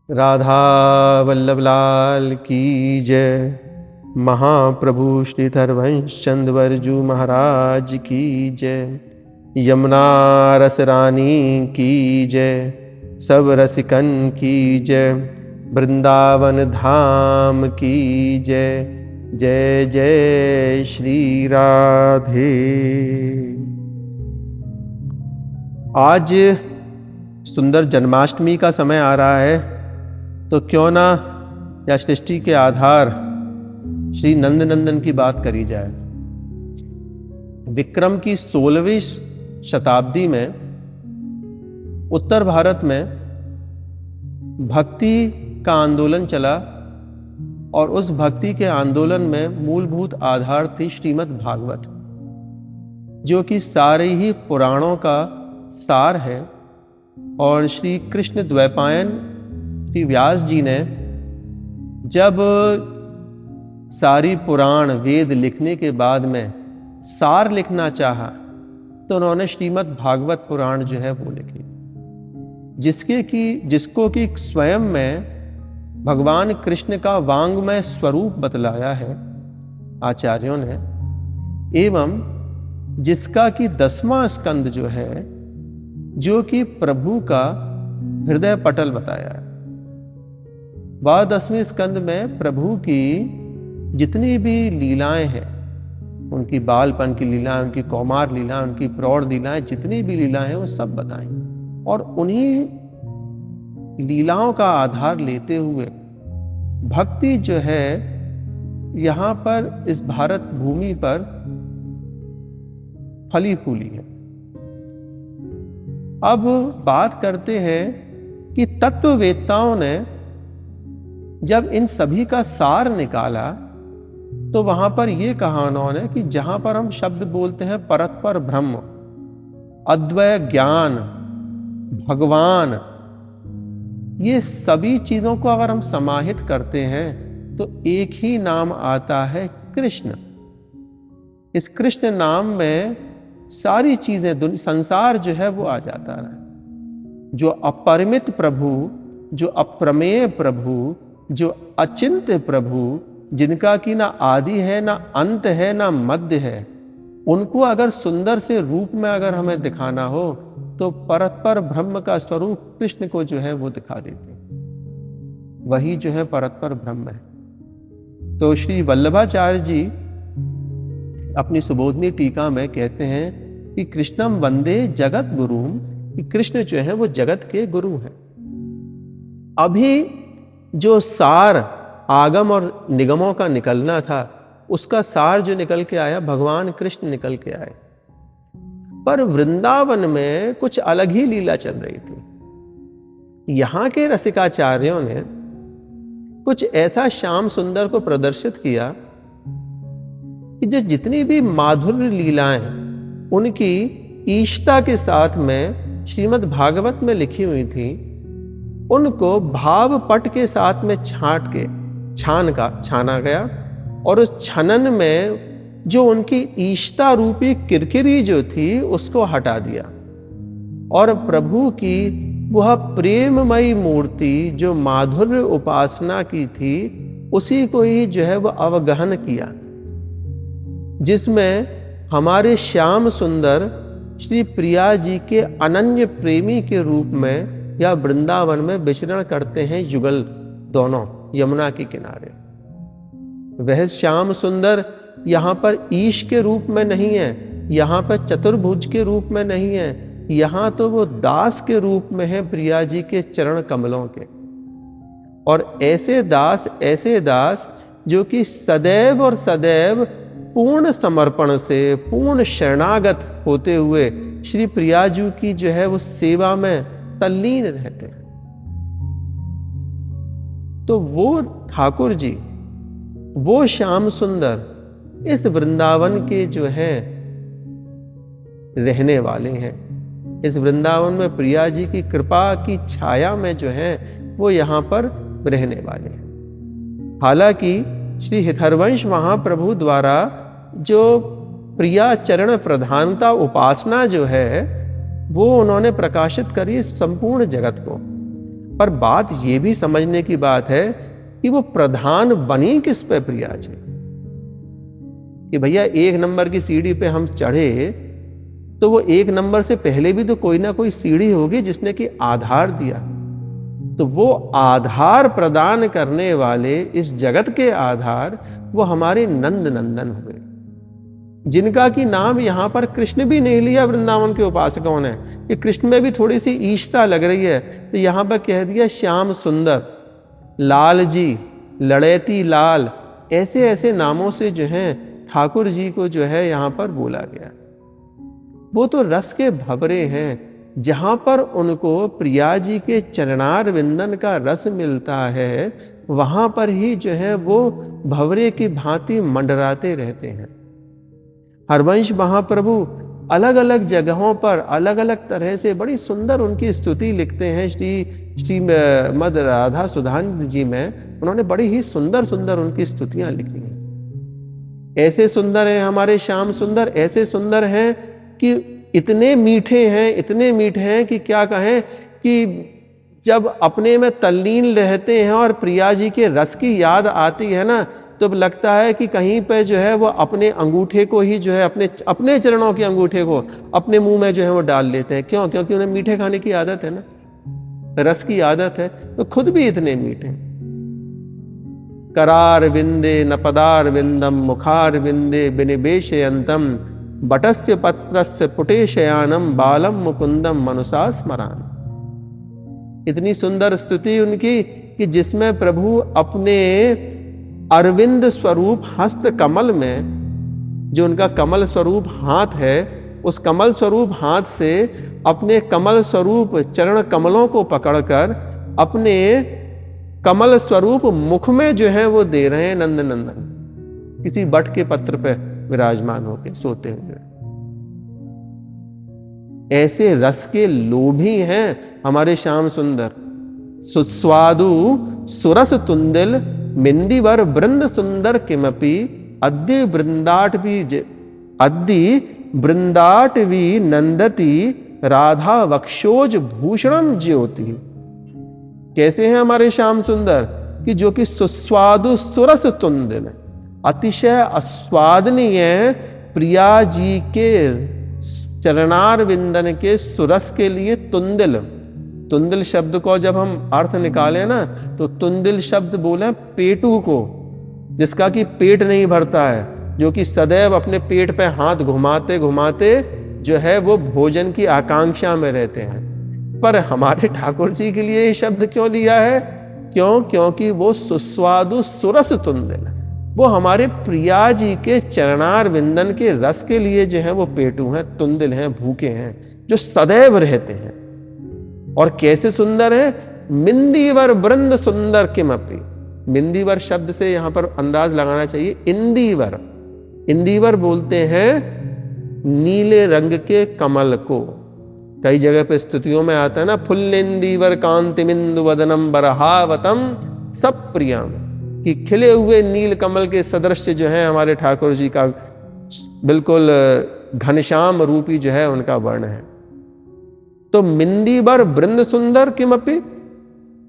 राधा वल्लभ लाल की जय। महाप्रभु श्रीधर वंशचंद वर्जू महाराज की जय। यमुना रस रानी की जय। सब रसिकन की जय। वृंदावन धाम की जय। जय जय श्री राधे। आज सुंदर जन्माष्टमी का समय आ रहा है, तो क्यों ना या सृष्टि के आधार श्री नंदनंदन की बात करी जाए। विक्रम की 16वीं शताब्दी में उत्तर भारत में भक्ति का आंदोलन चला और उस भक्ति के आंदोलन में मूलभूत आधार थी श्रीमद् भागवत, जो कि सारे ही पुराणों का सार है। और श्री कृष्ण द्वैपायन श्री व्यास जी ने जब सारी पुराण वेद लिखने के बाद में सार लिखना चाहा, तो उन्होंने श्रीमद् भागवत पुराण जो है वो लिखी, जिसको कि स्वयं में भगवान कृष्ण का वांग्मय स्वरूप बतलाया है आचार्यों ने, एवं जिसका कि 10वां स्कंद जो है, जो कि प्रभु का हृदय पटल बताया है। वह 10वें स्कंद में प्रभु की जितनी भी लीलाएं हैं, उनकी बालपन की लीलाएं, उनकी कौमार लीलाएं, उनकी प्रौढ़ लीलाएं, जितनी भी लीलाएं हैं वो सब बताई। और उन्हीं लीलाओं का आधार लेते हुए भक्ति जो है यहाँ पर इस भारत भूमि पर फली फूली है। अब बात करते हैं कि तत्ववेत्ताओं ने जब इन सभी का सार निकाला, तो वहां पर यह कहा उन्होंने कि जहां पर हम शब्द बोलते हैं परतपर ब्रह्म, अद्वय ज्ञान, भगवान, ये सभी चीजों को अगर हम समाहित करते हैं तो एक ही नाम आता है कृष्ण। इस कृष्ण नाम में सारी चीजें, संसार जो है वो आ जाता है। जो अपरिमित प्रभु, जो अप्रमेय प्रभु, जो अचिंत्य प्रभु, जिनका कि ना आदि है, ना अंत है, ना मध्य है, उनको अगर सुंदर से रूप में अगर हमें दिखाना हो, तो परतपर ब्रह्म का स्वरूप कृष्ण को जो है वो दिखा देते हैं। वही जो है परतपर ब्रह्म है। तो श्री वल्लभाचार्य जी अपनी सुबोधनी टीका में कहते हैं कि कृष्णम वंदे जगत गुरुम, कि कृष्ण जो है वो जगत के गुरु हैं। अभी जो सार आगम और निगमों का निकलना था, उसका सार जो निकल के आया, भगवान कृष्ण निकल के आए। पर वृंदावन में कुछ अलग ही लीला चल रही थी। यहां के रसिकाचार्यों ने कुछ ऐसा श्याम सुंदर को प्रदर्शित किया कि जो जितनी भी माधुर्य लीलाएं उनकी ईशता के साथ में श्रीमद् भागवत में लिखी हुई थी, उनको भाव पट के साथ में छाना गया। और उस छनन में जो उनकी ईशता रूपी किरकिरी जो थी, उसको हटा दिया और प्रभु की वह प्रेममयी मूर्ति जो माधुर्य उपासना की थी, उसी को ही जो है वह अवगहन किया, जिसमें हमारे श्याम सुंदर श्री प्रिया जी के अनन्य प्रेमी के रूप में या वृंदावन में विचरण करते हैं युगल दोनों यमुना के किनारे। वह श्याम सुंदर यहाँ पर ईश के रूप में नहीं है, यहाँ पर चतुर्भुज के रूप में नहीं है, यहाँ तो वो दास के रूप में है प्रिया जी के चरण कमलों के। और ऐसे दास जो कि सदैव और सदैव पूर्ण समर्पण से, पूर्ण शरणागत होते हुए श्री प्रिया जी की जो है वो सेवा में तल्लीन रहते हैं। तो वो ठाकुर जी, वो श्याम सुंदर इस वृंदावन के जो हैं रहने वाले हैं। इस वृंदावन में प्रिया जी की कृपा की छाया में जो है वो यहाँ पर रहने वाले हैं। हालांकि श्री हितहरवंश महाप्रभु द्वारा जो प्रिया चरण प्रधानता उपासना जो है वो उन्होंने प्रकाशित करी संपूर्ण जगत को, पर बात ये भी समझने की बात है कि वो प्रधान बनी किस पे प्रिया जी, कि भैया 1 नंबर की सीढ़ी पे हम चढ़े तो वो 1 नंबर से पहले भी तो कोई ना कोई सीढ़ी होगी जिसने कि आधार दिया। तो वो आधार प्रदान करने वाले इस जगत के आधार वो हमारे नंद नंदन हुए, जिनका की नाम यहां पर कृष्ण भी नहीं लिया वृंदावन के उपासकों ने, कि कृष्ण में भी थोड़ी सी ईशता लग रही है, तो यहां पर कह दिया श्याम सुंदर, लाल जी, लड़ैती लाल, ऐसे ऐसे नामों से जो है ठाकुर जी को जो है यहां पर बोला गया। वो तो रस के भवरे हैं, जहां पर उनको प्रिया जी के चरणार विंदन का रस मिलता है, वहां पर ही जो है वो भवरे की भांति मंडराते रहते हैं। हरवंश महाप्रभु अलग अलग जगहों पर अलग अलग तरह से बड़ी सुंदर उनकी स्तुति लिखते हैं। श्री मद राधा सुधान जी में उन्होंने बड़ी ही सुंदर सुंदर उनकी स्तुतियां लिखी हैं। ऐसे सुंदर हैं हमारे श्याम सुंदर, ऐसे सुंदर हैं कि इतने मीठे हैं कि क्या कहें, कि जब अपने में तल्लीन रहते हैं और प्रिया जी के रस की याद आती है ना, तो लगता है कि कहीं पे जो है वो अपने अंगूठे को ही जो है अपने चरणों के अंगूठे को अपने मुंह में जो है वो डाल लेते हैं। क्यों? क्योंकि उन्हें मीठे खाने की आदत है ना, रस की आदत है, तो खुद भी इतने मीठे। करार विंदे न पदार विंदम मुखार विंदे बिनिवेशयंतम बटस्य पत्रस्य पुटेशयानम बालम मुकुंदम मनुषा स्मरान। इतनी सुंदर स्तुति उनकी कि जिसमें प्रभु अपने अरविंद स्वरूप हस्त कमल में, जो उनका कमल स्वरूप हाथ है, उस कमल स्वरूप हाथ से अपने कमल स्वरूप चरण कमलों को पकड़कर अपने कमल स्वरूप मुख में जो है वो दे रहे हैं नंद नंदन, किसी बट के पत्र पे विराजमान होकर सोते हुए। ऐसे रस के लोभी हैं हमारे श्याम सुंदर। सुस्वादु सुरस तुंदिल मिंदीवर वृंद सुंदर किमपि अद्य वृंदाटवी नंदती राधा वक्षोज भूषणम ज्योति। कैसे हैं हमारे श्याम सुंदर कि जो कि सुस्वादु सुरस तुंदिल, अतिशय आस्वादनीय प्रिया जी के चरणार विंदन के सुरस के लिए तुंदिल। तुंदिल शब्द को जब हम अर्थ निकालें ना, तो तुंदिल शब्द बोले पेटू को, जिसका कि पेट नहीं भरता है, जो कि सदैव अपने पेट पे हाथ घुमाते घुमाते जो है वो भोजन की आकांक्षा में रहते हैं। पर हमारे ठाकुर जी के लिए ये शब्द क्यों लिया है? क्योंकि वो सुस्वादु सुरस तुंदिल, वो हमारे प्रिया जी के चरणार विंदन के रस के लिए जो है वो पेटू हैं, तुंदिल हैं, भूखे हैं, जो सदैव रहते हैं। और कैसे सुंदर है? मिंदीवर वृंद सुंदर किमपि। मिंदीवर शब्द से यहां पर अंदाज लगाना चाहिए इंदीवर। इंदीवर बोलते हैं नीले रंग के कमल को। कई जगह पे स्तुतियों में आता है ना, फुल्लिंदीवर कांतिमिंदु वदनम बरहावतम सब प्रियम, कि खिले हुए नील कमल के सदृश जो है हमारे ठाकुर जी का बिल्कुल घनश्याम रूपी जो है उनका वर्ण है। तो मिंदीवर वृंद सुंदर किमपि,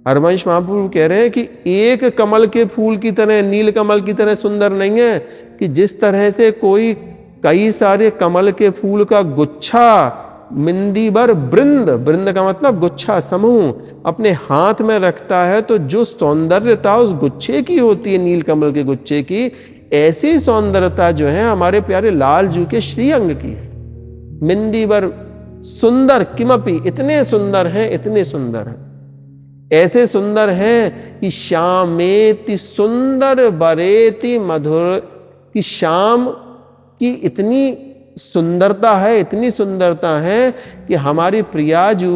हरवंश महाप्रभु कह रहे हैं कि एक कमल के फूल की तरह, नील कमल की तरह सुंदर नहीं है, कि जिस तरह से कोई कई सारे कमल के फूल का गुच्छा मिंदीवर वृंद, वृंद का मतलब गुच्छा, समूह, अपने हाथ में रखता है, तो जो सौंदर्यता उस गुच्छे की होती है, नील कमल के गुच्छे की, ऐसी सौंदर्यता जो है हमारे प्यारे लाल जी के श्रीअंग की है। मिंदीवर सुंदर किमपि, इतने सुंदर हैं, इतने सुंदर हैं, ऐसे सुंदर हैं कि श्यामेति सुंदर बरेति मधुर, कि श्याम की इतनी सुंदरता है, इतनी सुंदरता है कि हमारी प्रियाजू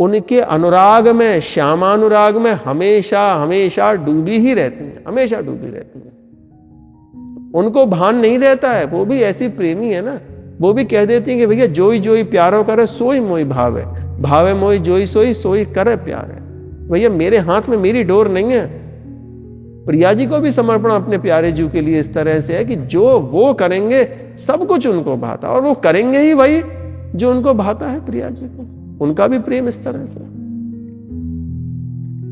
उनके अनुराग में, श्यामानुराग में हमेशा हमेशा डूबी ही रहती हैं, हमेशा डूबी रहती हैं। उनको भान नहीं रहता है, वो भी ऐसी प्रेमी है ना, वो भी कह देती हैं कि भैया जोई जोई प्यारो करे सोई मोई भावे, भावे मोई जोई सोई सोई करे प्यार है। भैया मेरे हाथ में मेरी डोर नहीं है। प्रिया जी को भी समर्पण अपने प्यारे जी के लिए इस तरह से है कि जो वो करेंगे सब कुछ उनको भाता, और वो करेंगे ही वही जो उनको भाता है प्रिया जी को। उनका भी प्रेम इस तरह से।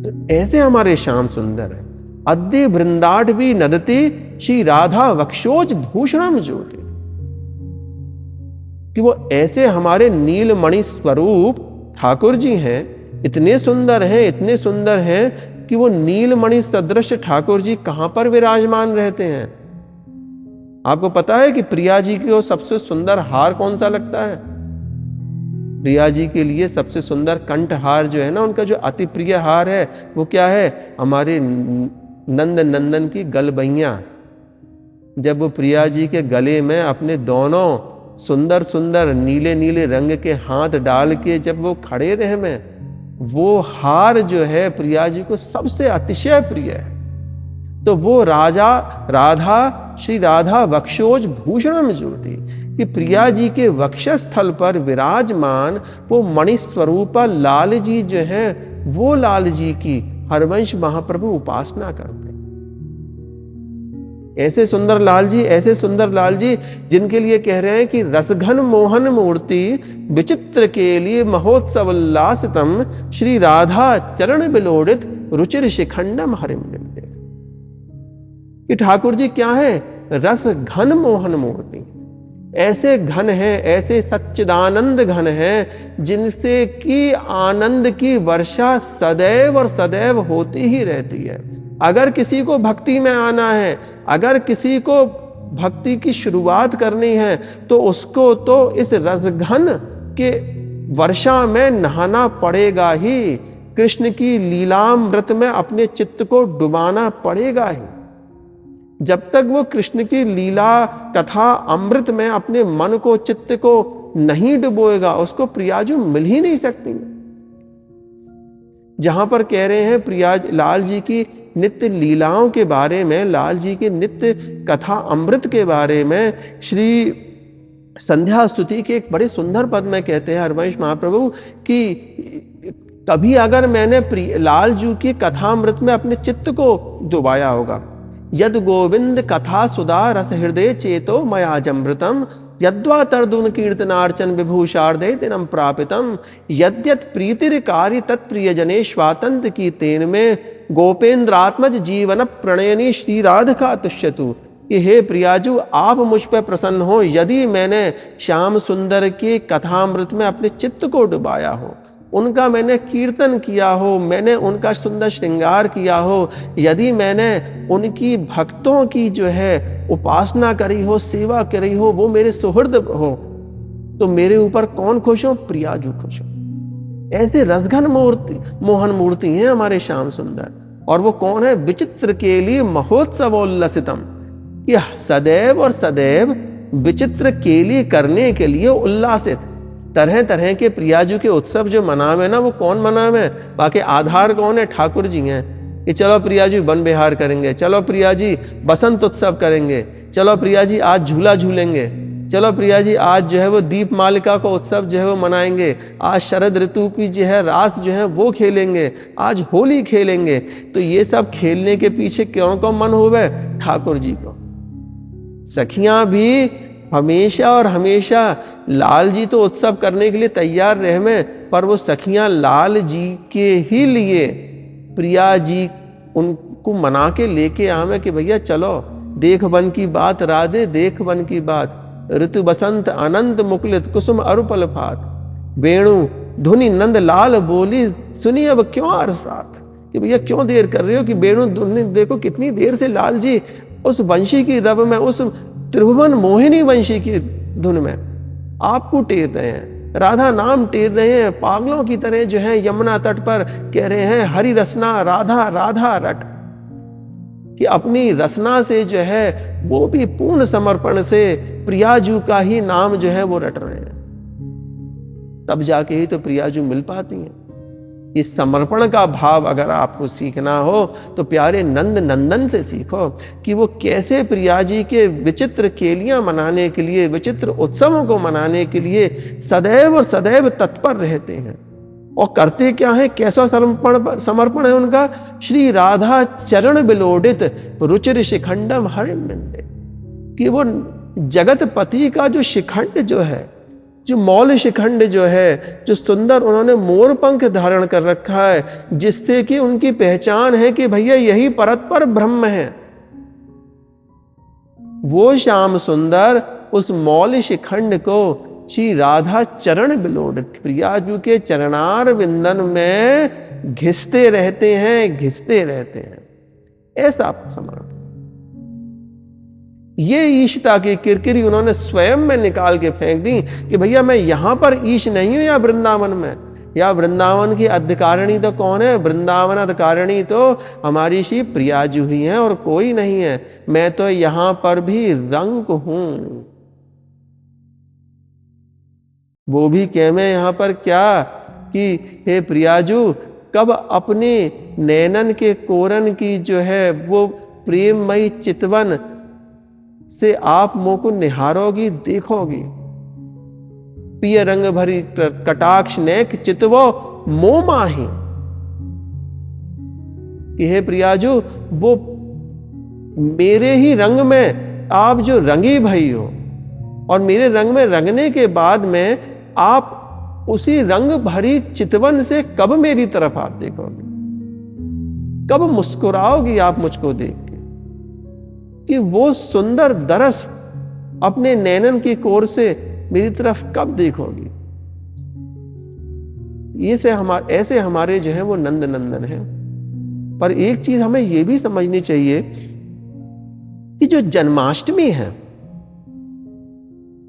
तो ऐसे हमारे श्याम सुंदर है। अद्य वृंदाट भी नदते श्री राधा वक्षोज भूषणम ज्योति, कि वो ऐसे हमारे नीलमणि स्वरूप ठाकुर जी हैं, इतने सुंदर हैं, इतने सुंदर हैं कि वो नीलमणि सदृश ठाकुर जी कहां पर विराजमान रहते हैं। आपको पता है कि प्रिया जी को सबसे सुंदर हार कौन सा लगता है? प्रिया जी के लिए सबसे सुंदर कंठहार जो है ना, उनका जो अति प्रिय हार है वो क्या है? हमारे नंद नंदन की गलबैया। जब वो प्रिया जी के गले में अपने दोनों सुंदर सुंदर नीले नीले रंग के हाथ डाल के जब वो खड़े रहे में, वो हार जो है प्रिया जी को सबसे अतिशय प्रिय है। तो वो राधा श्री राधा वक्षोज भूषणम ज्योति, कि प्रिया जी के वक्षस्थल पर विराजमान वो मणि स्वरूपा लाल जी जो है, वो लाल जी की हरवंश महाप्रभु उपासना करते। ऐसे सुंदर लाल जी, ऐसे सुंदर लाल जी जिनके लिए कह रहे हैं कि रसघन मोहन मूर्ति विचित्र के लिए महोत्सव उल्लासितम श्री राधा चरण बिलोड़ित रुचिर शिखंडम हरिम निंदे। कि ठाकुर जी क्या है? रस घन मोहन मूर्ति, ऐसे घन है, ऐसे सच्चिदानंद घन है जिनसे कि आनंद की वर्षा सदैव और सदैव होती ही रहती है। अगर किसी को भक्ति में आना है, अगर किसी को भक्ति की शुरुआत करनी है, तो उसको तो इस रसघन के वर्षा में नहाना पड़ेगा ही, कृष्ण की लीलामृत में अपने चित्त को डुबाना पड़ेगा ही। जब तक वो कृष्ण की लीला कथा अमृत में अपने मन को, चित्त को नहीं डुबोएगा, उसको प्रियाजू मिल ही नहीं सकती। जहां पर कह रहे हैं प्रिया लाल जी की नित्य लीलाओं के बारे में, लाल जी के नित्य कथा अमृत के बारे में, श्री संध्या स्तुति के एक बड़े सुंदर पद में कहते हैं हरवंश महाप्रभु कि कभी अगर मैंने लाल जी की कथामृत में अपने चित्त को डुबाया होगा, यद गोविंद कथा सुधा रस हृदय चेतो मयाजमृतम यद्वा तर्दुन कीर्तनार्चन विभूषार्दे दिनम प्रापितम यद्यत प्रीतिर कार्य तत्प्रियजने स्वातंत्र की तेन में गोपेन्द्रात्मज जीवन प्रणयनी श्री राधिका तुष्यतु। कि हे प्रियाजू, आप मुझ पर प्रसन्न हो यदि मैंने श्याम सुंदर के कथामृत में अपने चित्त को डुबाया हो, उनका मैंने कीर्तन किया हो, मैंने उनका सुंदर श्रृंगार किया हो, यदि मैंने उनकी भक्तों की जो है उपासना करी हो, सेवा करी हो, वो मेरे सुहृद हो, तो मेरे ऊपर कौन खुश हो? प्रियाजू खुश हो। ऐसे रसघन मूर्ति, मोहन मूर्ति हैं हमारे श्याम सुंदर। और वो कौन है? विचित्र के लिए महोत्सवोल्लसितम, यह सदैव और सदैव विचित्र के लिए करने के लिए उल्लासित। तरह तरह के प्रियाजू के उत्सव जो मनावे ना, वो कौन मनावे? बाकी आधार कौन है? ठाकुर जी हैं। कि चलो प्रियाजी वन विहार करेंगे, चलो प्रियाजी बसंत उत्सव करेंगे, चलो प्रियाजी आज झूला झूलेंगे, चलो प्रियाजी आज जो है वो दीप मालिका का उत्सव जो है वो मनाएंगे, आज शरद ऋतु की जो है रास जो है वो खेलेंगे, आज होली खेलेंगे। तो ये सब खेलने के पीछे क्यों को मन होवे? ठाकुर जी को। सखियां भी हमेशा और हमेशा लाल जी तो उत्सव करने के लिए तैयार रहे में, पर वो सखियां लाल जी के ही लिए प्रिया जी उनको मना के लेके आवे कि भैया चलो, देख वन की बात राधे, देख वन की बात, ऋतु बसंत अनंत मुकुलित कुसुम अरुपल फात, वेणु धुनि नंद लाल बोली सुनी अब क्यों अरसात। कि भैया क्यों देर कर रहे हो? कि वेणु धुनि देखो कितनी देर से लाल जी उस वंशी की रब में, उस त्रिभुवन मोहिनी वंशी की धुन में आपको टेर रहे हैं, राधा नाम टेर रहे हैं, पागलों की तरह जो है यमुना तट पर कह रहे हैं हरि रसना राधा राधा रट। कि अपनी रसना से जो है वो भी पूर्ण समर्पण से प्रियाजू का ही नाम जो है वो रट रहे हैं, तब जाके ही तो प्रियाजू मिल पाती हैं। इस समर्पण का भाव अगर आपको सीखना हो तो प्यारे नंद नंदन से सीखो कि वो कैसे प्रिया जी के विचित्र केलियां मनाने के लिए, विचित्र उत्सवों को मनाने के लिए सदैव और सदैव तत्पर रहते हैं। और करते क्या है? कैसा समर्पण है उनका? श्री राधा चरण बिलोडित रुचिर शिखंडम हरिम निंदे। कि वो जगत पति का जो शिखंड जो है, जो मौल शिखंड जो है, जो सुंदर उन्होंने मोर पंख धारण कर रखा है, जिससे कि उनकी पहचान है कि भैया यही परतपर ब्रह्म है। वो श्याम सुंदर उस मौल शिखंड को श्री राधा चरण बिलोड प्रियाजू के चरणार विंदन में घिसते रहते हैं, घिसते रहते हैं। ऐसा समर्पण, ये ईशता की किरकिरी उन्होंने स्वयं में निकाल के फेंक दी कि भैया मैं यहां पर ईश नहीं हूं या वृंदावन में, या वृंदावन की अधिकारिणी तो कौन है? वृंदावन अधिकारिणी तो हमारी श्री प्रियाजू ही है और कोई नहीं है। मैं तो यहां पर भी रंग हूं। वो भी कह में यहां पर क्या कि हे प्रियाजू, कब अपने नैनन के कोरन की जो है वो प्रेममयी चितवन से आप मोह को निहारोगी, देखोगी। पिय रंग भरी कटाक्ष नेक चितवो मोह माही, कि हे प्रियाजू, वो मेरे ही रंग में आप जो रंगी भई हो, और मेरे रंग में रंगने के बाद में आप उसी रंग भरी चितवन से कब मेरी तरफ आप देखोगे, कब मुस्कुराओगी आप मुझको देख के, कि वो सुंदर दरस अपने नैनन की कोर से मेरी तरफ कब देखोगी। ऐसे हमारे जो है वो नंद नंदन है। पर एक चीज हमें यह भी समझनी चाहिए कि जो जन्माष्टमी है,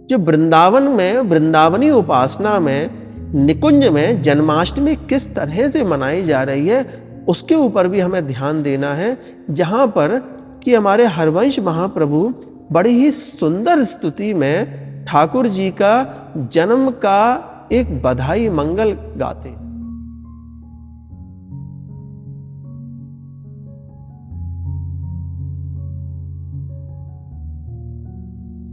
जो वृंदावन में वृंदावनी उपासना में निकुंज में जन्माष्टमी किस तरह से मनाई जा रही है, उसके ऊपर भी हमें ध्यान देना है। जहां पर कि हमारे हरवंश महाप्रभु बड़ी ही सुंदर स्तुति में ठाकुर जी का जन्म का एक बधाई मंगल गाते हैं।